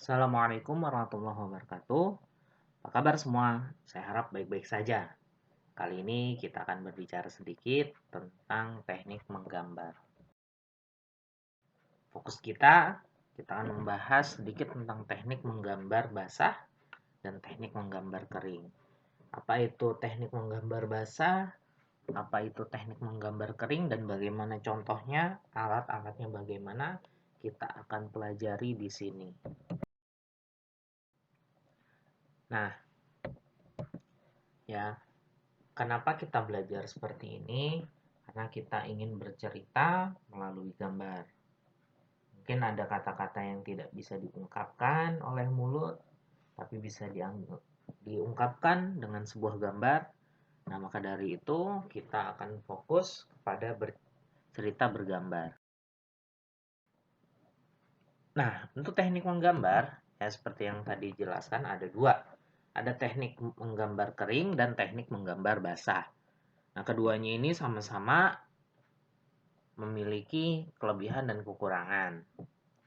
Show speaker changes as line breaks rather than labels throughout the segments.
Assalamualaikum warahmatullahi wabarakatuh. Apa kabar semua? Saya harap baik-baik saja. Kali ini kita akan berbicara sedikit tentang teknik menggambar. Fokus kita akan membahas sedikit tentang teknik menggambar basah dan teknik menggambar kering. Apa itu teknik menggambar basah? Apa itu teknik menggambar kering dan bagaimana contohnya? Alat-alatnya bagaimana? Kita akan pelajari di sini. Nah, ya, kenapa kita belajar seperti ini? Karena kita ingin bercerita melalui gambar. Mungkin ada kata-kata yang tidak bisa diungkapkan oleh mulut, tapi bisa diungkapkan dengan sebuah gambar. Nah, maka dari itu kita akan fokus kepada bercerita bergambar. Nah, untuk teknik menggambar, ya seperti yang tadi dijelaskan ada dua. Ada teknik menggambar kering dan teknik menggambar basah. Nah, keduanya ini sama-sama memiliki kelebihan dan kekurangan,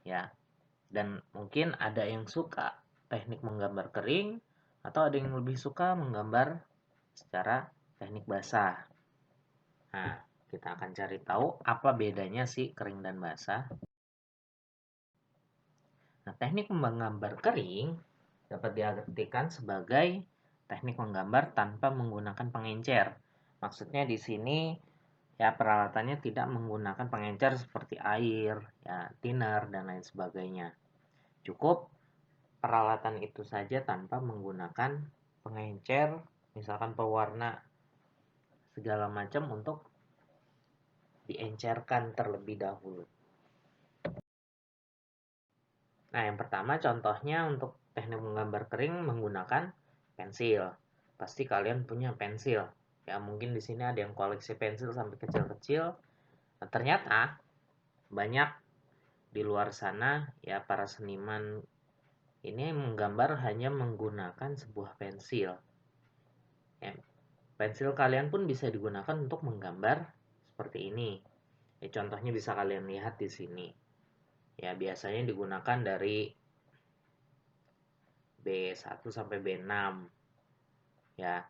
ya. Dan mungkin ada yang suka teknik menggambar kering atau ada yang lebih suka menggambar secara teknik basah. Nah, kita akan cari tahu apa bedanya sih kering dan basah. Nah, teknik menggambar kering dapat diartikan sebagai teknik menggambar tanpa menggunakan pengencer. Maksudnya di sini ya peralatannya tidak menggunakan pengencer seperti air, ya, thinner dan lain sebagainya. Cukup peralatan itu saja tanpa menggunakan pengencer, misalkan pewarna segala macam untuk diencerkan terlebih dahulu. Nah, yang pertama contohnya untuk teknik menggambar kering menggunakan pensil. Pasti kalian punya pensil. Ya, mungkin di sini ada yang koleksi pensil sampai kecil-kecil. Nah, ternyata banyak di luar sana ya para seniman ini menggambar hanya menggunakan sebuah pensil. Ya, pensil kalian pun bisa digunakan untuk menggambar seperti ini. Ya, contohnya bisa kalian lihat di sini. Ya, biasanya digunakan dari B1 sampai B6. Ya,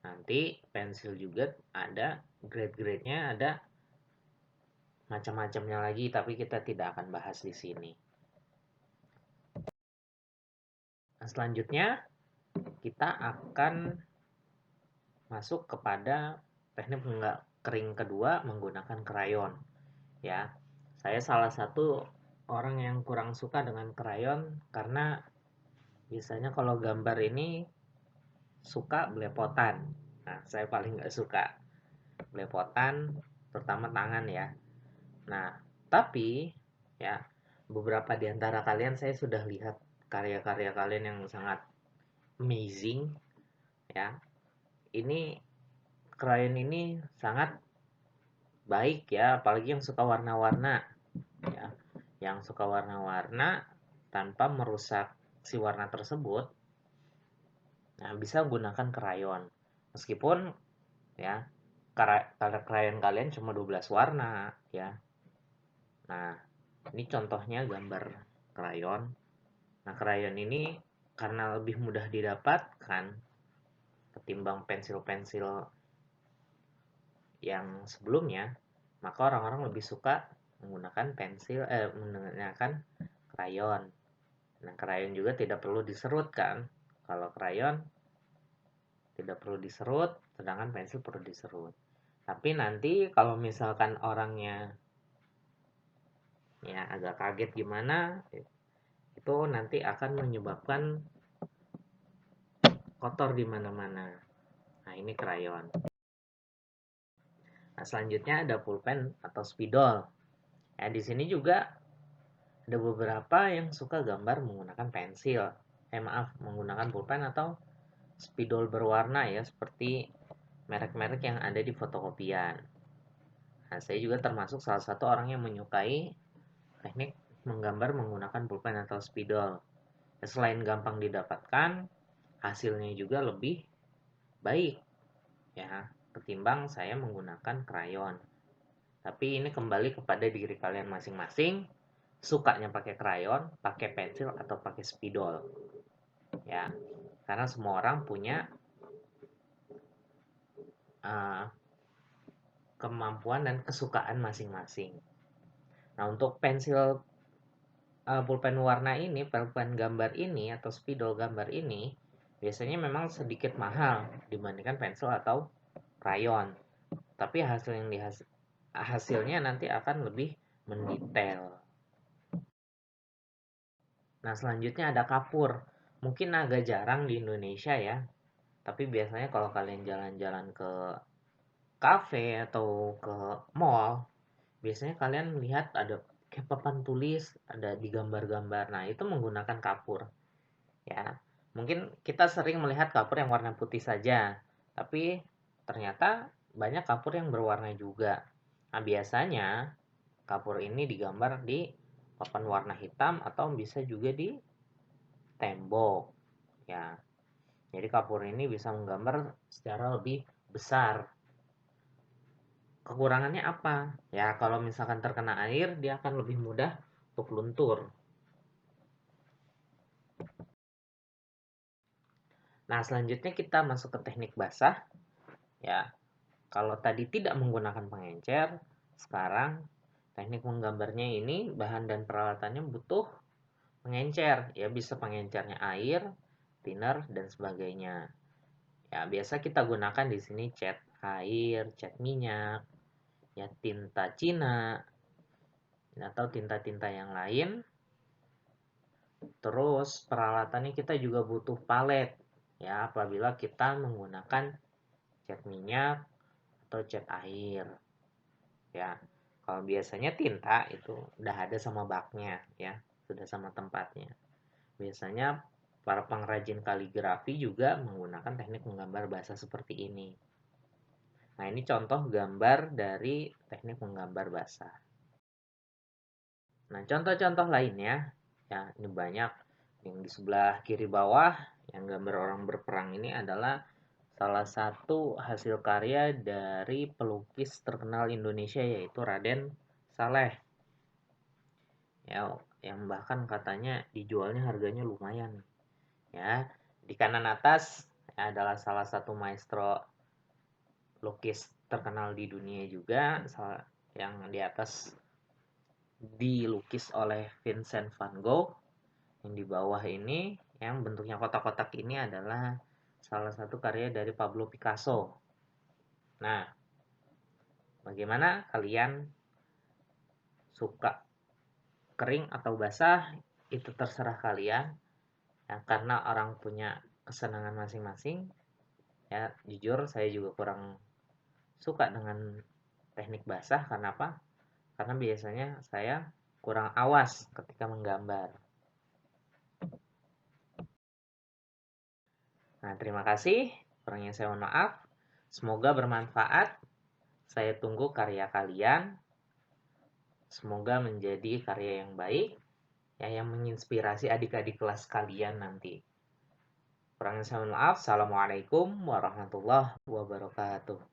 nanti pensil juga ada grade-grade-nya, ada macam-macamnya lagi, tapi kita tidak akan bahas di sini. Nah, selanjutnya kita akan masuk kepada teknik kering kedua menggunakan krayon. Ya, saya salah satu orang yang kurang suka dengan krayon karena biasanya kalau gambar ini suka belepotan. Nah, saya paling nggak suka belepotan, terutama tangan ya. Nah, tapi ya beberapa di antara kalian saya sudah lihat karya-karya kalian yang sangat amazing ya. Ini krayon ini sangat baik ya, apalagi yang suka warna-warna ya. Yang suka warna-warna tanpa merusak si warna tersebut. Nah, bisa gunakan krayon. Meskipun ya krayon kalian cuma 12 warna ya. Nah, ini contohnya gambar krayon. Nah, krayon ini karena lebih mudah didapatkan ketimbang pensil-pensil yang sebelumnya, maka orang-orang lebih suka menggunakan krayon. Nah, krayon juga tidak perlu diserut kan? Kalau krayon tidak perlu diserut, sedangkan pensil perlu diserut. Tapi nanti kalau misalkan orangnya ya agak kaget gimana, itu nanti akan menyebabkan kotor di mana-mana. Nah, ini krayon. Nah, selanjutnya ada pulpen atau spidol. Ya, di sini juga ada beberapa yang suka gambar menggunakan pensil. Menggunakan pulpen atau spidol berwarna ya, seperti merek-merek yang ada di fotokopian. Nah, saya juga termasuk salah satu orang yang menyukai teknik menggambar menggunakan pulpen atau spidol. Ya, selain gampang didapatkan, hasilnya juga lebih baik ya ketimbang saya menggunakan krayon. Tapi ini kembali kepada diri kalian masing-masing. sukanya pakai krayon, pakai pensil, atau pakai spidol. Ya, karena semua orang punya uh, kemampuan dan kesukaan masing-masing. Nah, untuk pensil pulpen warna ini, pulpen gambar ini, atau spidol gambar ini, biasanya memang sedikit mahal dibandingkan pensil atau krayon. Tapi hasilnya nanti akan lebih mendetail. Nah, selanjutnya ada kapur. Mungkin agak jarang di Indonesia ya, tapi biasanya kalau kalian jalan-jalan ke kafe atau ke mall, biasanya kalian lihat ada kayak papan tulis, ada digambar-gambar. Nah, itu menggunakan kapur. Ya, mungkin kita sering melihat kapur yang warna putih saja, tapi ternyata banyak kapur yang berwarna juga. Nah, biasanya kapur ini digambar di papan warna hitam atau bisa juga di tembok. Ya, jadi kapur ini bisa menggambar secara lebih besar. Kekurangannya apa? Ya, kalau misalkan terkena air, dia akan lebih mudah untuk luntur. Nah, selanjutnya kita masuk ke teknik basah. Ya, kalau tadi tidak menggunakan pengencer, sekarang teknik menggambarnya ini bahan dan peralatannya butuh pengencer. Ya, bisa pengencernya air, thinner, dan sebagainya. Ya, biasa kita gunakan di sini cat air, cat minyak, ya tinta Cina, atau tinta-tinta yang lain. Terus peralatannya kita juga butuh palet. Ya, apabila kita menggunakan cat minyak atau cat air. Ya, kalau biasanya tinta itu udah ada sama baknya ya, sudah sama tempatnya. Biasanya para pengrajin kaligrafi juga menggunakan teknik menggambar basah seperti ini. Nah, ini contoh gambar dari teknik menggambar basah. Nah, contoh-contoh lainnya, ya ini banyak. Yang di sebelah kiri bawah, yang gambar orang berperang ini adalah salah satu hasil karya dari pelukis terkenal Indonesia, yaitu Raden Saleh. Ya, yang bahkan katanya dijualnya harganya lumayan. Ya, di kanan atas ya, adalah salah satu maestro lukis terkenal di dunia juga, yang di atas dilukis oleh Vincent van Gogh. Yang di bawah ini yang bentuknya kotak-kotak ini adalah salah satu karya dari Pablo Picasso. Nah, bagaimana kalian suka kering atau basah? Itu terserah kalian. Ya, karena orang punya kesenangan masing-masing. Ya, jujur saya juga kurang suka dengan teknik basah. Kenapa? Karena biasanya saya kurang awas ketika menggambar. Nah, terima kasih. Kurangnya saya mohon maaf. Semoga bermanfaat. Saya tunggu karya kalian. Semoga menjadi karya yang baik, ya, yang menginspirasi adik-adik kelas kalian nanti. Kurangnya saya mohon maaf. Assalamualaikum warahmatullahi wabarakatuh.